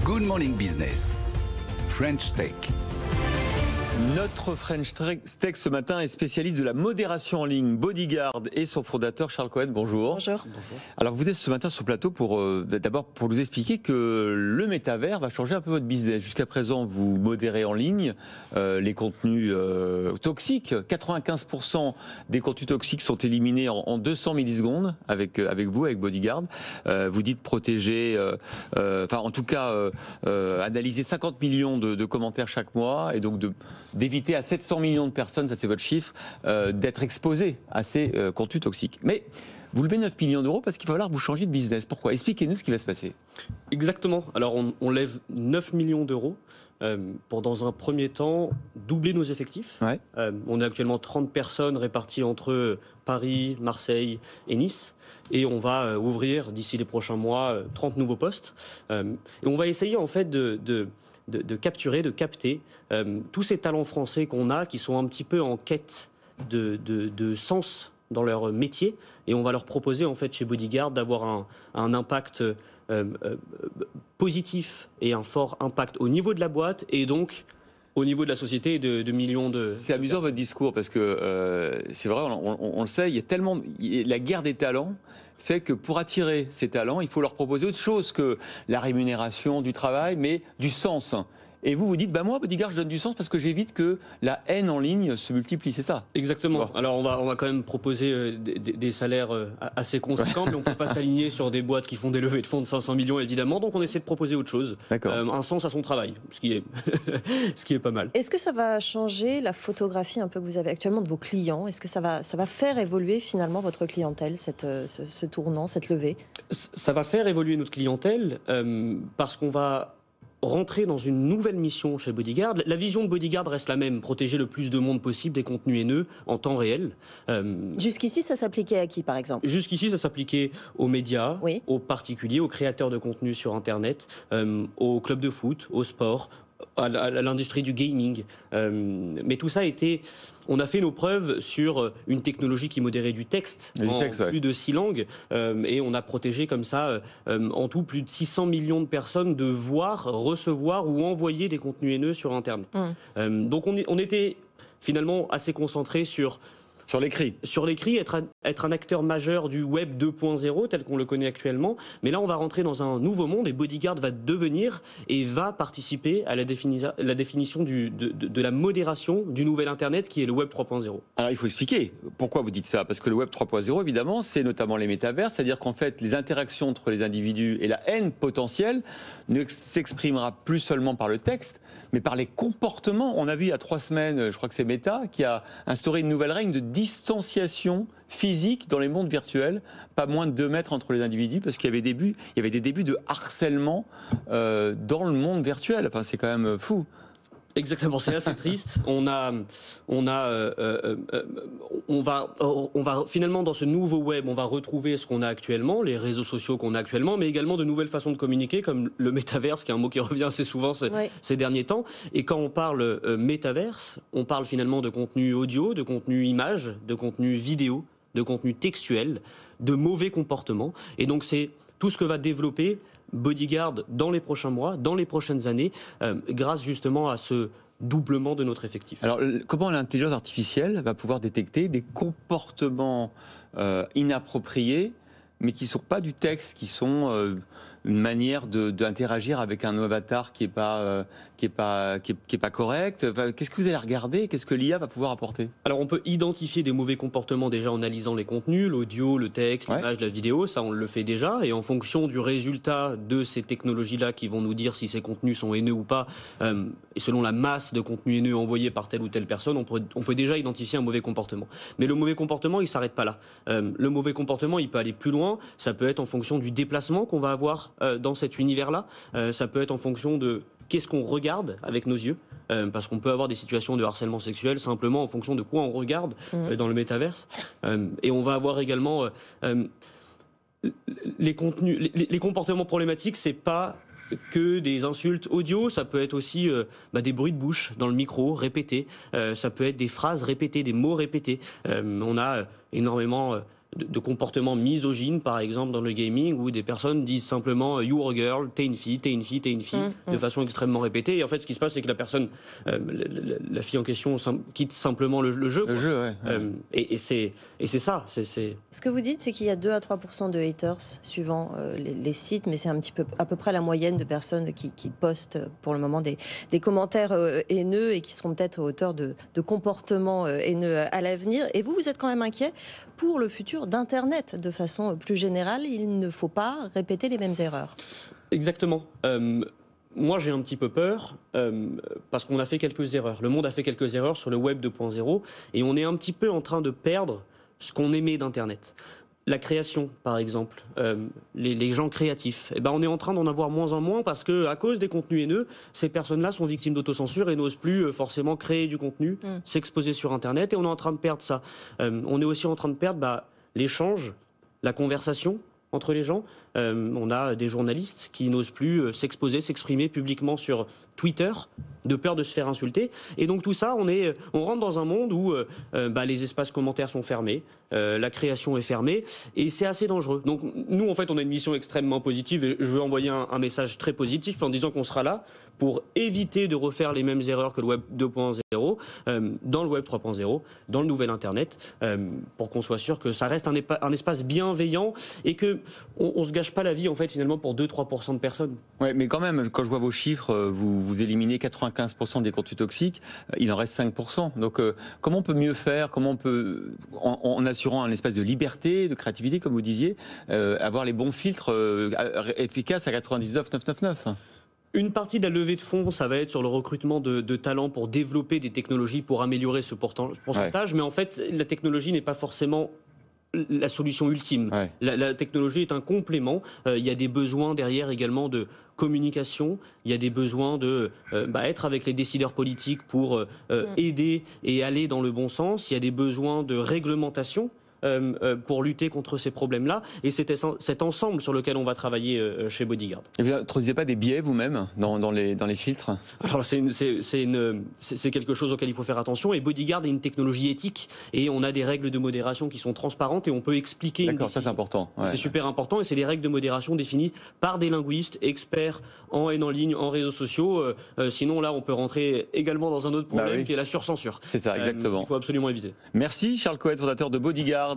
Good Morning Business, French Tech. Notre French Tech ce matin est spécialiste de la modération en ligne, Bodyguard, et son fondateur Charles Cohen. Bonjour. Bonjour. Alors vous êtes ce matin sur le plateau pour d'abord pour nous expliquer que le métavers va changer un peu votre business. Jusqu'à présent, vous modérez en ligne les contenus toxiques. 95% des contenus toxiques sont éliminés en 200 millisecondes avec vous, avec Bodyguard. Vous dites protéger, en tout cas analyser 50 millions de commentaires chaque mois et donc d'éviter à 700 millions de personnes, ça c'est votre chiffre, d'être exposés à ces contenus toxiques. Mais vous levez 9 millions d'euros parce qu'il va falloir que vous changiez de business. Pourquoi ? Expliquez-nous ce qui va se passer. Exactement. Alors on lève 9 millions d'euros pour, dans un premier temps, doubler nos effectifs. Ouais. On est actuellement 30 personnes réparties entre Paris, Marseille et Nice. Et on va ouvrir d'ici les prochains mois 30 nouveaux postes. Et on va essayer en fait de capter tous ces talents français qu'on a, qui sont un petit peu en quête de sens dans leur métier, et on va leur proposer en fait chez Bodyguard d'avoir un impact positif et un fort impact au niveau de la boîte et donc au niveau de la société et de millions de... C'est amusant votre discours parce que c'est vrai, on le sait, il y a tellement... La guerre des talents fait que pour attirer ces talents, il faut leur proposer autre chose que la rémunération du travail, mais du sens. Et vous dites, moi, Bodyguard, je donne du sens parce que j'évite que la haine en ligne se multiplie, c'est ça ? Exactement. Bon. Alors, on va quand même proposer des salaires assez conséquents, mais on ne peut pas s'aligner sur des boîtes qui font des levées de fonds de 500 millions, évidemment. Donc, on essaie de proposer autre chose. Un sens à son travail, ce qui est pas mal. Est-ce que ça va changer la photographie un peu que vous avez actuellement de vos clients ? Est-ce que ça va faire évoluer finalement votre clientèle, ce tournant, cette levée ? Ça va faire évoluer notre clientèle parce qu'on va rentrer dans une nouvelle mission chez Bodyguard. La vision de Bodyguard reste la même, protéger le plus de monde possible des contenus haineux en temps réel. Jusqu'ici, ça s'appliquait à qui, par exemple ? Jusqu'ici, ça s'appliquait aux médias, oui, aux particuliers, aux créateurs de contenu sur Internet, aux clubs de foot, au sport, à l'industrie du gaming. Mais tout ça on a fait nos preuves sur une technologie qui modérait du texte plus de 6 langues, et on a protégé comme ça en tout plus de 600 millions de personnes de voir, recevoir ou envoyer des contenus haineux sur Internet. Donc on était finalement assez concentré sur l'écrit. Sur l'écrit, être un acteur majeur du web 2.0 tel qu'on le connaît actuellement. Mais là, on va rentrer dans un nouveau monde et Bodyguard va devenir et va participer à la définition de la modération du nouvel Internet qui est le web 3.0. Alors, il faut expliquer pourquoi vous dites ça. Parce que le web 3.0, évidemment, c'est notamment les métavers. C'est-à-dire qu'en fait, les interactions entre les individus et la haine potentielle ne s'exprimera plus seulement par le texte, mais par les comportements. On a vu il y a 3 semaines, je crois que c'est Meta, qui a instauré une nouvelle règle de distanciation physique dans les mondes virtuels, pas moins de 2 mètres entre les individus, parce qu'il y avait des débuts de harcèlement dans le monde virtuel. Enfin, c'est quand même fou. Exactement, c'est assez triste. On va finalement dans ce nouveau web, on va retrouver ce qu'on a actuellement, les réseaux sociaux qu'on a actuellement, mais également de nouvelles façons de communiquer, comme le métaverse, qui est un mot qui revient assez souvent ces derniers temps. Et quand on parle métaverse, on parle finalement de contenu audio, de contenu image, de contenu vidéo, de contenu textuel, de mauvais comportements. Et donc c'est tout ce que va développer Bodyguard dans les prochains mois, dans les prochaines années, grâce justement à ce doublement de notre effectif. Alors, comment l'intelligence artificielle va pouvoir détecter des comportements inappropriés, mais qui ne sont pas du texte, qui sont une manière d'interagir avec un avatar qui est pas correct. Enfin, qu'est-ce que vous allez regarder ? Qu'est-ce que l'IA va pouvoir apporter ? Alors, on peut identifier des mauvais comportements déjà en analysant les contenus, l'audio, le texte, l'image, la vidéo. Ça, on le fait déjà. Et en fonction du résultat de ces technologies-là qui vont nous dire si ces contenus sont haineux ou pas, et selon la masse de contenus haineux envoyés par telle ou telle personne, on peut déjà identifier un mauvais comportement. Mais le mauvais comportement, il ne s'arrête pas là. Le mauvais comportement, il peut aller plus loin. Ça peut être en fonction du déplacement qu'on va avoir dans cet univers-là. Ça peut être en fonction de qu'est-ce qu'on regarde avec nos yeux, parce qu'on peut avoir des situations de harcèlement sexuel simplement en fonction de quoi on regarde dans le métaverse. Et on va avoir également les contenus, les comportements problématiques, c'est pas que des insultes audio, ça peut être aussi des bruits de bouche dans le micro répétés, ça peut être des phrases répétées, des mots répétés. On a énormément de comportements misogynes, par exemple, dans le gaming, où des personnes disent simplement you're a girl, t'es une fille, t'es une fille, t'es une fille, de façon extrêmement répétée. Et en fait, ce qui se passe, c'est que la personne, la fille en question, quitte simplement le jeu. Le jeu, ouais. Et c'est ça. Ce que vous dites, c'est qu'il y a 2 à 3% de haters suivant les sites, mais c'est à peu près la moyenne de personnes qui postent pour le moment des commentaires haineux et qui seront peut-être auteurs de comportements haineux à l'avenir. Et vous êtes quand même inquiet pour le futur d'Internet de façon plus générale. Il ne faut pas répéter les mêmes erreurs. Exactement. Moi, j'ai un petit peu peur parce qu'on a fait quelques erreurs. Le monde a fait quelques erreurs sur le web 2.0 et on est un petit peu en train de perdre ce qu'on aimait d'Internet. La création, par exemple, les gens créatifs, on est en train d'en avoir moins en moins parce qu'à cause des contenus haineux, ces personnes-là sont victimes d'autocensure et n'osent plus forcément créer du contenu, s'exposer sur Internet, et on est en train de perdre ça. On est aussi en train de perdre l'échange, la conversation entre les gens. On a des journalistes qui n'osent plus s'exposer, s'exprimer publiquement sur Twitter, de peur de se faire insulter. Et donc tout ça, on rentre dans un monde où les espaces commentaires sont fermés, la création est fermée, et c'est assez dangereux. Donc nous, en fait, on a une mission extrêmement positive, et je veux envoyer un message très positif en disant qu'on sera là pour éviter de refaire les mêmes erreurs que le Web 2.0, dans le Web 3.0, dans le nouvel Internet, pour qu'on soit sûr que ça reste un espace bienveillant et qu'on ne se gâche pas la vie, en fait, finalement, pour 2-3% de personnes. Ouais, mais quand même, quand je vois vos chiffres, vous éliminez 95% des contenus toxiques, il en reste 5%. Donc, comment on peut mieux faire? Comment on peut, en assurant un espace de liberté, de créativité, comme vous disiez, avoir les bons filtres efficaces à 99,999? Une partie de la levée de fonds, ça va être sur le recrutement de talents pour développer des technologies pour améliorer ce pourcentage. Ouais. Mais en fait, la technologie n'est pas forcément la solution ultime. Ouais. La technologie est un complément. Il y a des besoins derrière également de communication. Il y a des besoins de être avec les décideurs politiques pour aider et aller dans le bon sens. Il y a des besoins de réglementation pour lutter contre ces problèmes-là. Et c'est cet ensemble sur lequel on va travailler chez Bodyguard. Et vous n'introduisez pas des biais vous-même dans les filtres? Alors c'est quelque chose auquel il faut faire attention. Et Bodyguard est une technologie éthique et on a des règles de modération qui sont transparentes et on peut expliquer. D'accord, ça c'est important. Ouais. C'est super important et c'est des règles de modération définies par des linguistes experts en haine en ligne, en réseaux sociaux. Sinon là, on peut rentrer également dans un autre problème qui est la surcensure. C'est ça, exactement. Il faut absolument éviter. Merci Charles Coët, fondateur de Bodyguard.